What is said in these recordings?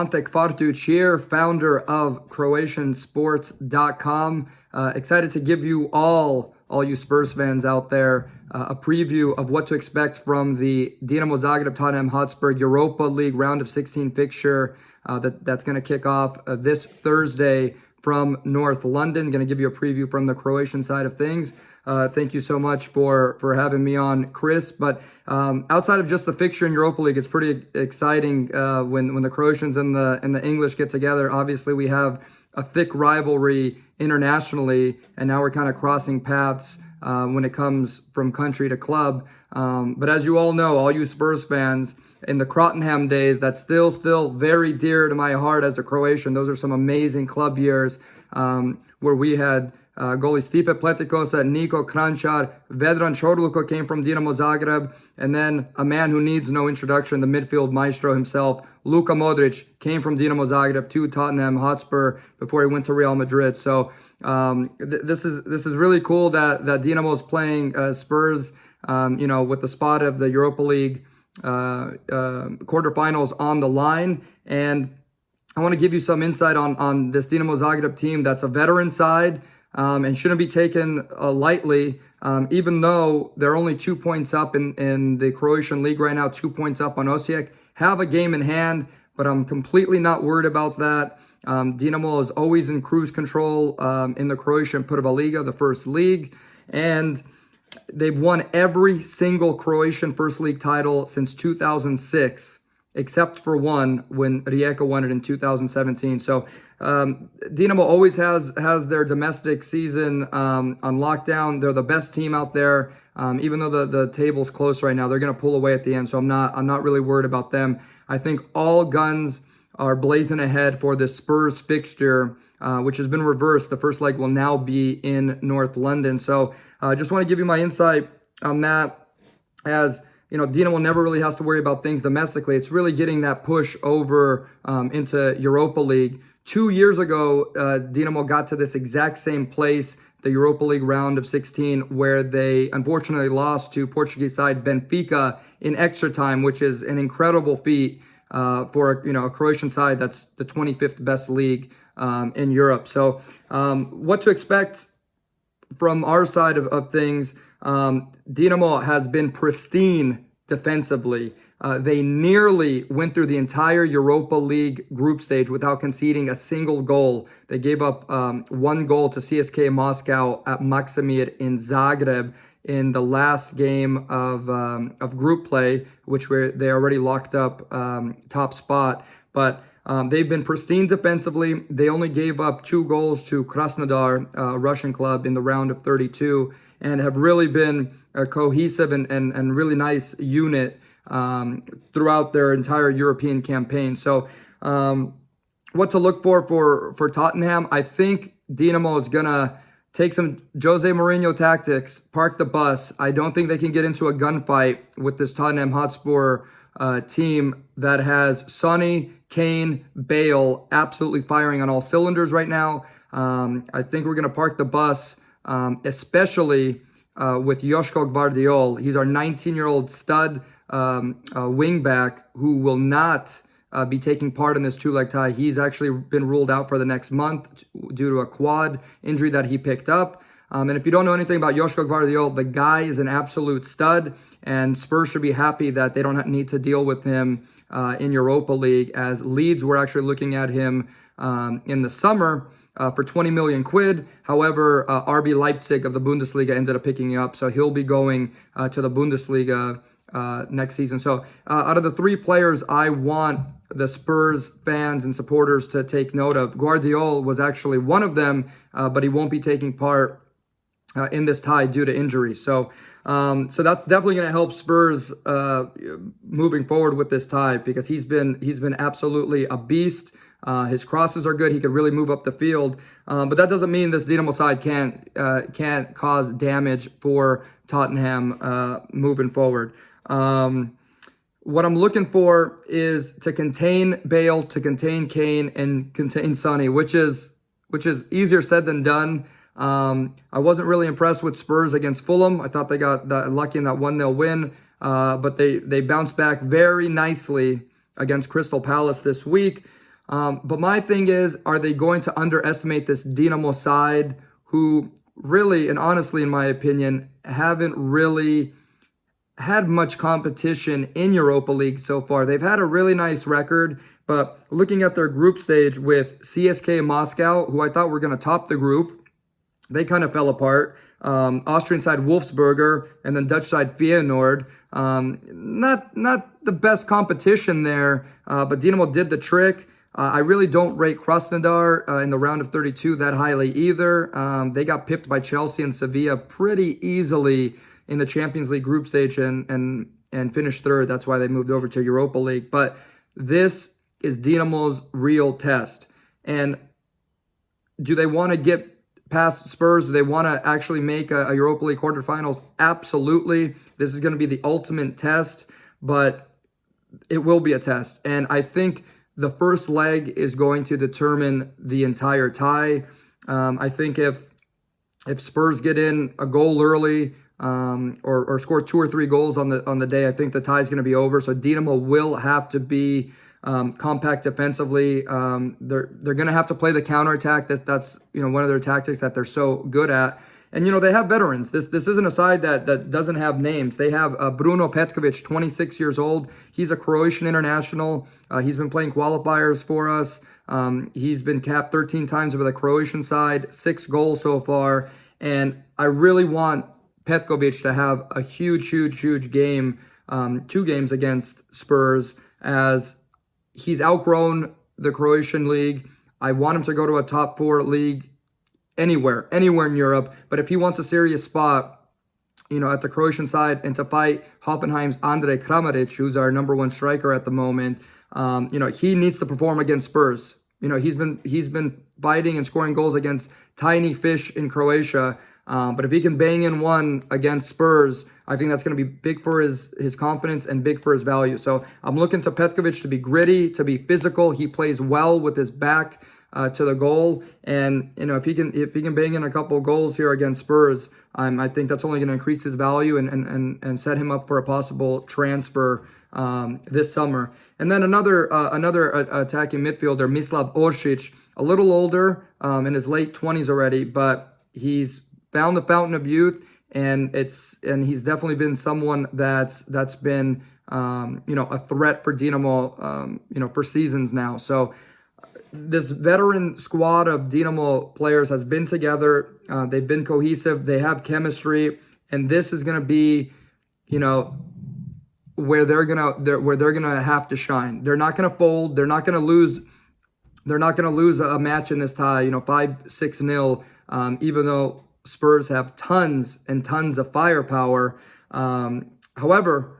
Ante Kvartuč here, founder of CroatianSports.com. Excited to give you all you Spurs fans out there, a preview of what to expect from the Dinamo Zagreb Tottenham Hotspur Europa League round of 16 fixture that's going to kick off this Thursday from North London. Going to give you a preview from the Croatian side of things. Thank you so much for having me on, Chris. But outside of just the fixture in Europa League, it's pretty exciting when the Croatians and the English get together. Obviously, we have a thick rivalry internationally, and now we're kind of crossing paths when it comes from country to club. But as you all know, all you Spurs fans, in the Tottenham days, that's still very dear to my heart as a Croatian. Those are some amazing club years where we had goalie Stipe Pletikosa, Niko Kranjčar, Vedran Čorluka came from Dinamo Zagreb, and then a man who needs no introduction, the midfield maestro himself, Luka Modric, came from Dinamo Zagreb to Tottenham Hotspur before he went to Real Madrid. So this is really cool that Dinamo's playing Spurs, with the spot of the Europa League quarterfinals on the line. And I want to give you some insight on this Dinamo Zagreb team that's a veteran side, and shouldn't be taken lightly, even though they're only 2 points up in the Croatian league right now, 2 points up on Osijek, have a game in hand, but I'm completely not worried about that. Dinamo is always in cruise control in the Croatian Prva Liga, the first league, and they've won every single Croatian first league title since 2006, except for one when Rijeka won it in 2017. So Dinamo always has their domestic season on lockdown. They're the best team out there. Even though the table's close right now, they're going to pull away at the end. So I'm not really worried about them. I think all guns are blazing ahead for the Spurs fixture, which has been reversed. The first leg will now be in North London. So I just want to give you my insight on that. As Dinamo never really has to worry about things domestically. It's really getting that push over into Europa League. 2 years ago, Dinamo got to this exact same place, the Europa League round of 16, where they unfortunately lost to Portuguese side Benfica in extra time, which is an incredible feat for a Croatian side that's the 25th best league in Europe. So what to expect from our side of things? Dinamo has been pristine defensively. They nearly went through the entire Europa League group stage without conceding a single goal. They gave up one goal to CSKA Moscow at Maksimir in Zagreb in the last game of group play, which they already locked up top spot. But they've been pristine defensively. They only gave up 2 goals to Krasnodar, a Russian club, in the round of 32, and have really been a cohesive and really nice unit throughout their entire European campaign. So what to look for Tottenham? I think Dinamo is going to take some Jose Mourinho tactics, park the bus. I don't think they can get into a gunfight with this Tottenham Hotspur team that has Sonny, Kane, Bale absolutely firing on all cylinders right now. I think we're going to park the bus, especially with Joško Gvardiol. He's our 19-year-old stud wingback who will not be taking part in this 2-leg tie. He's actually been ruled out for the next month due to a quad injury that he picked up. And if you don't know anything about Joško Gvardiol, the guy is an absolute stud, and Spurs should be happy that they don't need to deal with him in Europa League, as Leeds were actually looking at him in the summer for 20 million quid. However, RB Leipzig of the Bundesliga ended up picking him up, so he'll be going to the Bundesliga next season. So out of the 3 players I want the Spurs fans and supporters to take note of, Gvardiol was actually one of them, but he won't be taking part in this tie due to injury. So that's definitely going to help Spurs moving forward with this tie, because he's been absolutely a beast. His crosses are good. He could really move up the field. But that doesn't mean this Dinamo side can't cause damage for Tottenham moving forward. What I'm looking for is to contain Bale, to contain Kane, and contain Sonny, which is easier said than done. I wasn't really impressed with Spurs against Fulham. I thought they got lucky in that 1-0 win, but they bounced back very nicely against Crystal Palace this week. But my thing is, are they going to underestimate this Dinamo side who really, and honestly, in my opinion, haven't really had much competition in Europa League so far? They've had a really nice record, but looking at their group stage with CSK Moscow, who I thought were going to top the group, they kind of fell apart. Austrian side Wolfsberger, and then Dutch side Feyenoord. Not the best competition there, but Dinamo did the trick. I really don't rate Krasnodar in the round of 32 that highly either. They got pipped by Chelsea and Sevilla pretty easily in the Champions League group stage and finished third. That's why they moved over to Europa League. But this is Dinamo's real test. And do they want to get past Spurs? Do they want to actually make a Europa League quarterfinals? Absolutely. This is going to be the ultimate test, but it will be a test. And I think the first leg is going to determine the entire tie. I think if Spurs get in a goal early, or score 2 or 3 goals on the day, I think the tie is going to be over. So Dinamo will have to be compact defensively. They're going to have to play the counterattack. That's one of their tactics that they're so good at. And they have veterans. This isn't a side that doesn't have names. They have Bruno Petkovic, 26 years old. He's a Croatian international. He's been playing qualifiers for us. He's been capped 13 times with the Croatian side, 6 goals so far. And I really want Petkovic to have a huge game, 2 games against Spurs, as he's outgrown the Croatian league. I want him to go to a top 4 league anywhere in Europe. But if he wants a serious spot, at the Croatian side and to fight Hoffenheim's Andre Kramaric, who's our number 1 striker at the moment, he needs to perform against Spurs. He's been fighting and scoring goals against tiny fish in Croatia. But if he can bang in one against Spurs, I think that's going to be big for his confidence and big for his value. So I'm looking to Petkovic to be gritty, to be physical. He plays well with his back to the goal, and if he can bang in a couple of goals here against Spurs, I think that's only going to increase his value and set him up for a possible transfer this summer. And then another attacking midfielder, Mislav Oršić, a little older, in his late 20s already, but he's found the fountain of youth, and he's definitely been someone that's been a threat for Dinamo for seasons now. So this veteran squad of Dinamo players has been together. They've been cohesive. They have chemistry, and this is going to be where they're gonna have to shine. They're not going to fold. They're not going to lose. They're not going to lose a match in this tie. 5-6-0. Even though Spurs have tons and tons of firepower. However,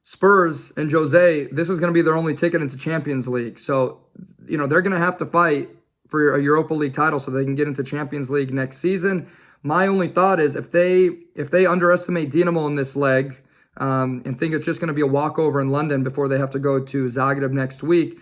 Spurs and Jose, this is going to be their only ticket into Champions League. So, they're going to have to fight for a Europa League title so they can get into Champions League next season. My only thought is if they underestimate Dinamo in this leg and think it's just going to be a walkover in London before they have to go to Zagreb next week,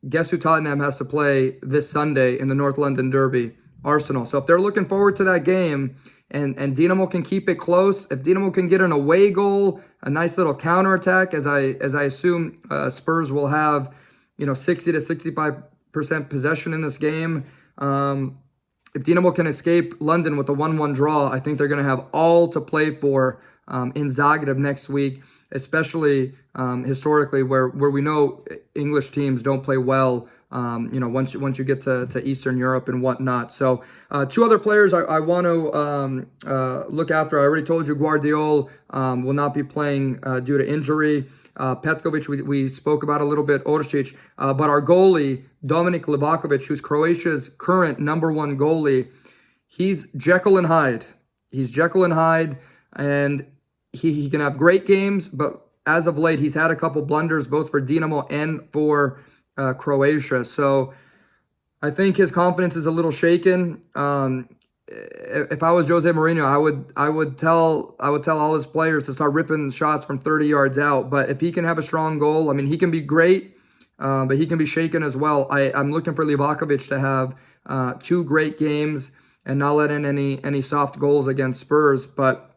guess who Tottenham has to play this Sunday in the North London Derby? Arsenal. So if they're looking forward to that game and Dinamo can keep it close, if Dinamo can get an away goal, a nice little counterattack, as I assume Spurs will have 60 to 65% possession in this game. If Dinamo can escape London with a 1-1 draw, I think they're going to have all to play for in Zagreb next week, especially historically where we know English teams don't play well once you get to Eastern Europe and whatnot. So 2 other players I want to look after. I already told you Guardiola will not be playing due to injury. Petkovic, we spoke about a little bit, Oršić, but our goalie, Dominik Livakovic, who's Croatia's current number 1 goalie, he's Jekyll and Hyde. He's Jekyll and Hyde, and he can have great games, but as of late, he's had a couple blunders, both for Dinamo and for Croatia. So I think his confidence is a little shaken. If I was Jose Mourinho, I would tell all his players to start ripping shots from 30 yards out. But if he can have a strong goal, he can be great, but he can be shaken as well. I'm looking for Livakovic to have 2 great games and not let in any soft goals against Spurs. But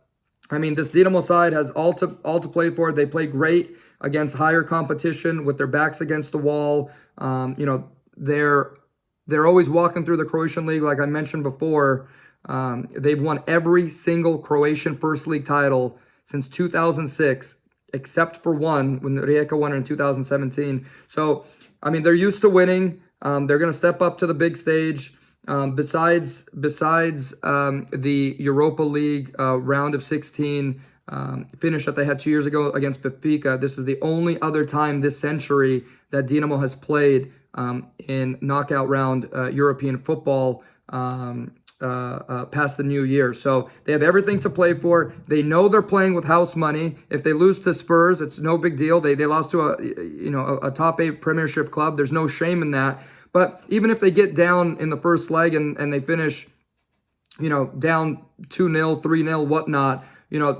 this Dinamo side has all to play for. They play great against higher competition with their backs against the wall. they're always walking through the Croatian league. Like I mentioned before, they've won every single Croatian First League title since 2006, except for one when Rijeka won it in 2017. So, I mean, they're used to winning. They're going to step up to the big stage. Besides the Europa League round of 16 finish that they had 2 years ago against Benfica, this is the only other time this century that Dinamo has played in knockout round European football past the new year. So they have everything to play for. They know they're playing with house money. If they lose to Spurs, it's no big deal. They lost to a top 8 Premiership club. There's no shame in that. But even if they get down in the first leg and they finish, down 2-0, 3-0, whatnot,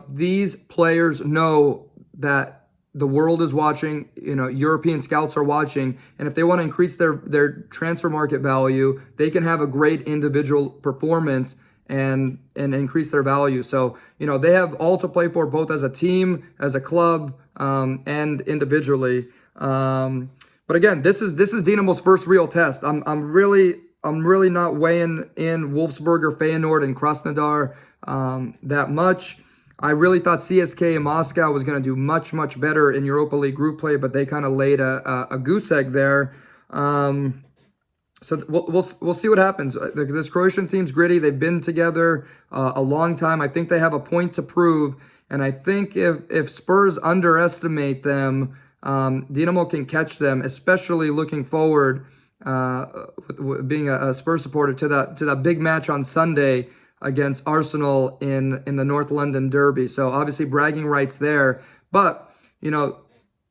these players know that the world is watching, European scouts are watching, and if they want to increase their transfer market value, they can have a great individual performance and increase their value. So, they have all to play for, both as a team, as a club, and individually. But again, this is Dinamo's first real test. I'm really not weighing in Wolfsburg or Feyenoord and Krasnodar that much. I really thought CSK in Moscow was going to do much, much better in Europa League group play, but they kind of laid a goose egg there. So we'll see what happens. This Croatian team's gritty. They've been together a long time. I think they have a point to prove, and I think if Spurs underestimate them, Dinamo can catch them, especially looking forward, being a Spurs supporter, to that big match on Sunday against Arsenal in the North London derby. So obviously bragging rights there. But,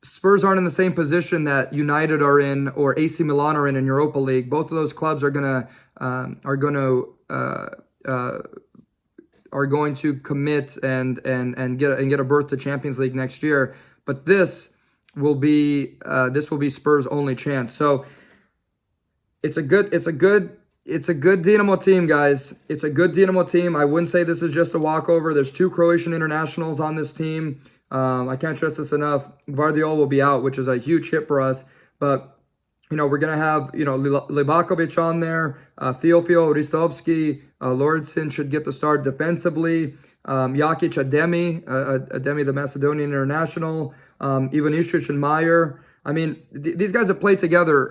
Spurs aren't in the same position that United are in or AC Milan are in Europa League. Both of those clubs are going to commit and get a berth to Champions League next year. But this will be Spurs' only chance. So it's a good Dinamo team, guys. It's a good Dinamo team. I wouldn't say this is just a walkover. There's 2 Croatian internationals on this team. I can't stress this enough. Gvardiol will be out, which is a huge hit for us. But, we're going to have, Libakovic on there. Theofil, Ristovski, Lordson should get the start defensively. Jakic, Ademi, the Macedonian international. Ivaniščić and Meyer. I mean, these guys have played together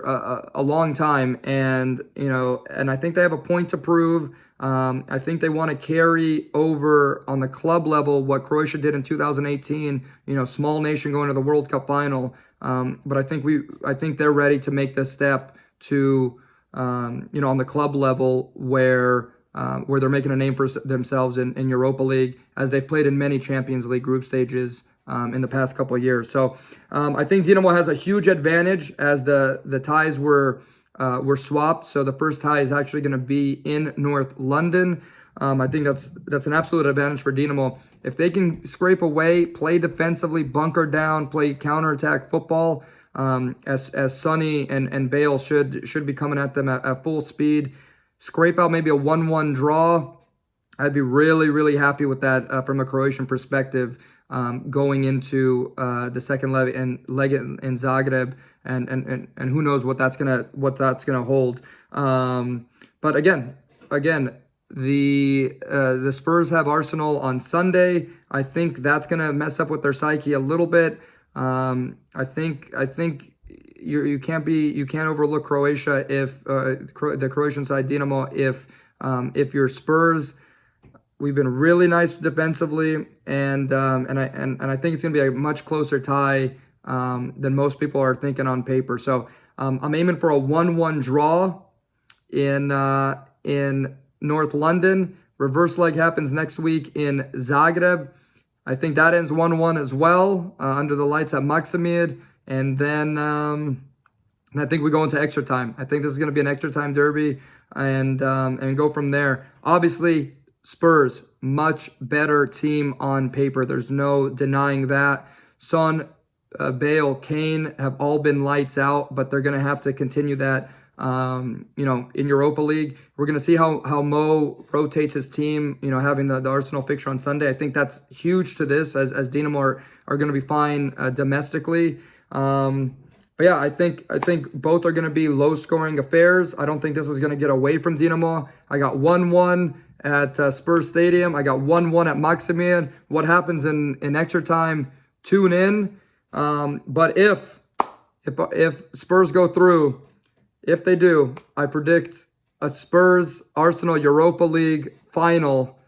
a long time, and I think they have a point to prove. I think they want to carry over on the club level what Croatia did in 2018. Small nation going to the World Cup final. But I think they're ready to make this step to on the club level where they're making a name for themselves in Europa League, as they've played in many Champions League group stages in the past couple of years. So I think Dinamo has a huge advantage, as the ties were swapped. So the first tie is actually going to be in North London. I think that's an absolute advantage for Dinamo. If they can scrape away, play defensively, bunker down, play counterattack football, as Sonny and Bale should be coming at them at full speed, scrape out maybe a 1-1 draw, I'd be really, really happy with that from a Croatian perspective. Going into the second leg in Zagreb, and who knows what that's gonna hold. But again, the Spurs have Arsenal on Sunday. I think that's gonna mess up with their psyche a little bit. I think you can't overlook Croatia if the Croatian side Dinamo if you're Spurs. We've been really nice defensively, and I think it's going to be a much closer tie than most people are thinking on paper. So I'm aiming for a 1-1 draw in North London. Reverse leg happens next week in Zagreb. I think that ends 1-1 as well under the lights at Maksimir, and then I think we go into extra time. I think this is going to be an extra time derby, and go from there. Obviously, Spurs, much better team on paper. There's no denying that. Son, Bale, Kane have all been lights out, but they're going to have to continue that, in Europa League. We're going to see how Mo rotates his team, having the Arsenal fixture on Sunday. I think that's huge to this, as Dinamo are going to be fine domestically. But yeah, I think both are going to be low-scoring affairs. I don't think this is going to get away from Dinamo. I got 1-1 at Spurs Stadium. I got 1-1 at Maximian. What happens in extra time? Tune in. But if Spurs go through, if they do, I predict a Spurs-Arsenal Europa League final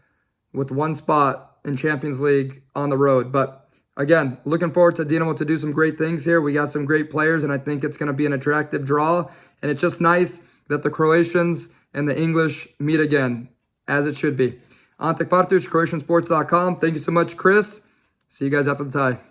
with one spot in Champions League on the road. But again, looking forward to Dinamo to do some great things here. We got some great players, and I think it's going to be an attractive draw. And it's just nice that the Croatians and the English meet again, as it should be. Ante Kvartuč, CroatianSports.com. Thank you so much, Chris. See you guys after the tie.